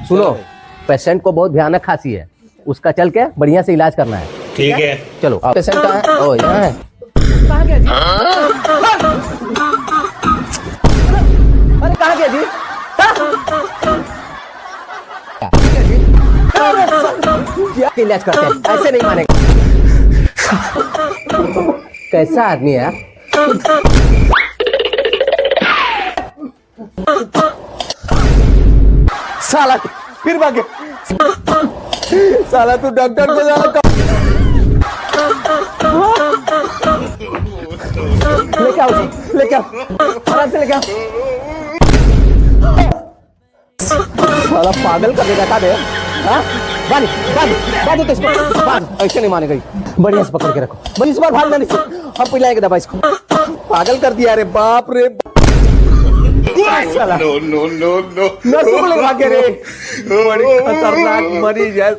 सुनो, पेशेंट को बहुत भयानक खांसी है, उसका चल के बढ़िया से इलाज करना है। ठीक है। चलो। पेशेंट कहाँ है? ओ यहाँ है। कहाँ गया जी? अरे कहाँ गया जी? क्या इलाज करते हैं, ऐसे नहीं मानेगा। कैसा आदमी है यार। साला फिर भागे। साला तू डॉक्टर को जाना। लेके आओ जी, लेके आओ, आराम से लेके आओ। साला पागल कर देगा था बे। हाँ? बांध तो इसको, बांध, ऐसे नहीं मानेगा। बढ़िया से पकड़ के रखो, बस इस बार भागना नहीं, हम पिलाएंगे दवा इसको। पागल कर दिया रे बाप रे। नर्सों को ले भागे रे। बड़ी खतरनाक मरीज है।